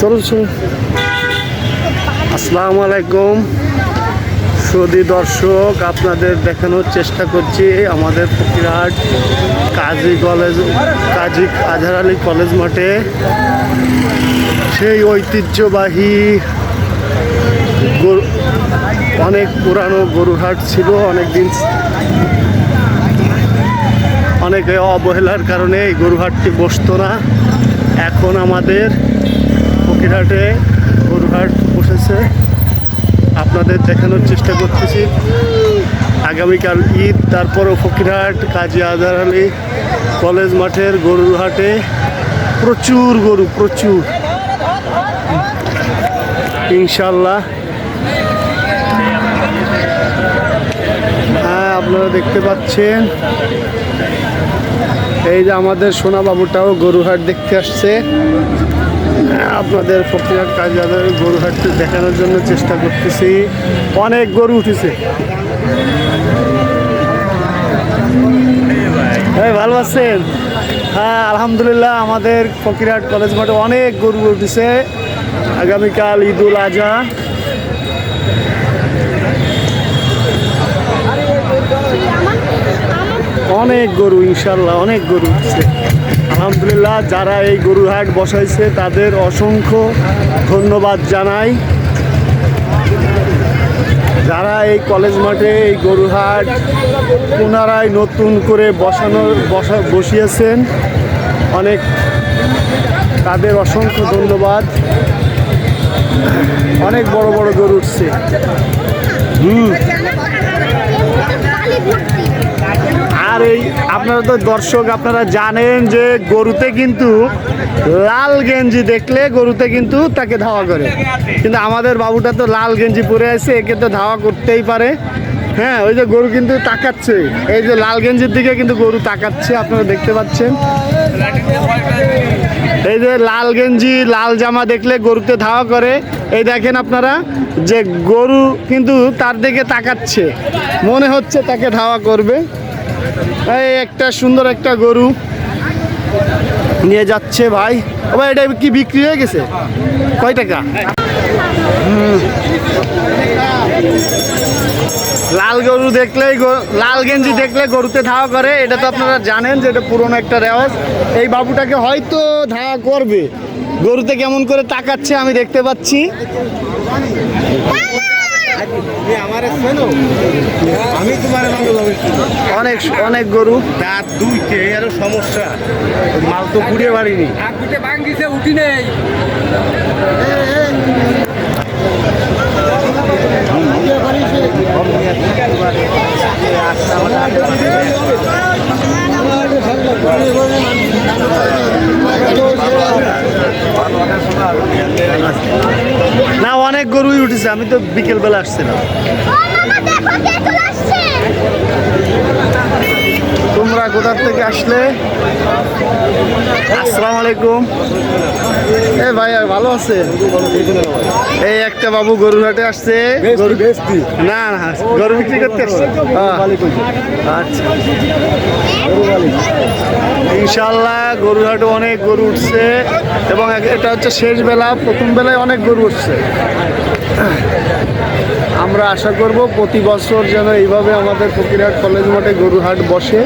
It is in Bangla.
চলো চলো। আসসালামু আলাইকুম সুধী দর্শক, আপনাদের দেখানোর চেষ্টা করছি আমাদের ফকিরহাট কাজী আজহার আলী কলেজ মাঠে সেই ঐতিহ্যবাহী অনেক পুরানো গরুহাট ছিল। অনেক অবহেলার কারণে এই গরুহাটটি বসতো না। এখন আমাদের ফকিরহাটে গরুহাট বসেছে, আপনাদের দেখানোর চেষ্টা করতেছি। আগামীকাল ঈদ, তারপরও ফকিরহাট কাজী আজহার আলী কলেজ মাঠের গরুহাটে প্রচুর গরু, প্রচুর ইনশাল্লাহ। হ্যাঁ, আপনারা দেখতে পাচ্ছেন এই যে আমাদের সোনা বাবুটাও গরুহাট দেখতে আসছে। আপনাদের ফকিরহাট কাজী আজহার গরুহাটটি দেখানোর জন্য চেষ্টা করতেছি। অনেক গরু উঠেছে। ভালো আছেন? হ্যাঁ আলহামদুলিল্লাহ, আমাদের ফকিরহাট কলেজ মাঠে অনেক গরু উঠেছে। আগামীকাল ঈদুল আজহা। অনেক গরু ইনশাল্লাহ, অনেক গরু উঠছে আলহামদুলিল্লাহ। যারা এই গরুহাট বসাইছে তাদের অসংখ্য ধন্যবাদ জানাই। যারা এই কলেজ মাঠে এই গরুহাট পুনরায় নতুন করে বসিয়েছেন, অনেক তাদের অসংখ্য ধন্যবাদ। অনেক বড় বড় গরু উঠছে। আর এই আপনারা তো দর্শক, আপনারা জানেন যে গরুতে কিন্তু লাল গেঞ্জি দেখলে গরুতে কিন্তু তাকে ধাওয়া করে, কিন্তু আমাদের বাবুটা তো লাল গেঞ্জি পরে আছে, একে তো ধাওয়া করতেই পারে। হ্যাঁ, ওই যে গরু কিন্তু তাকাচ্ছে, এই যে লাল গেঞ্জির দিকে কিন্তু গরু তাকাচ্ছে, আপনারা দেখতে পাচ্ছেন। এই যে লাল গেঞ্জি লাল জামা দেখলে গরুতে ধাওয়া করে, এই দেখেন আপনারা যে গরু কিন্তু তার দিকে তাকাচ্ছে, মনে হচ্ছে তাকে ধাওয়া করবে। এই একটা সুন্দর একটা গরু নিয়ে যাচ্ছে ভাই। ভাই এটা কি বিক্রি হয়ে গেছে? কয় টাকা? লাল গরু দেখলেই, লাল গেঞ্জি দেখলে গরুতে ধাওয়া করে, এটা তো আপনারা জানেন যে এটা পুরনো একটা রেওয়াজ। এই বাবুটাকে হয়তো ধাওয়া করবে, গরুতে কেমন করে তাকাচ্ছে আমি দেখতে পাচ্ছি। অনেক অনেক গরু, দাঁত দুইটে, আরো সমস্যা, মাল তো ঘুরে পারিনি। উঠি নেই। না, অনেক গরুই উঠেছে, আমি তো বিকেল বেলা আসছিলাম। তোমরা কোথা থেকে আসলে? আসসালামু আলাইকুম। এ ভাই ভালো আছে? এই একটা বাবু গরুহাটে আসছে, না না গরু বিক্রি করতে আসছে। আচ্ছা, ইনশাল্লাহ গরুহাটে অনেক গরু উঠছে এবং এটা হচ্ছে শেষ বেলা। প্রথম বেলায় অনেক গরু উঠছে। আমরা আশা করব প্রতি বছর যেন এইভাবে আমাদের ফকিরহাট কলেজ মাঠে গরুহাট বসে।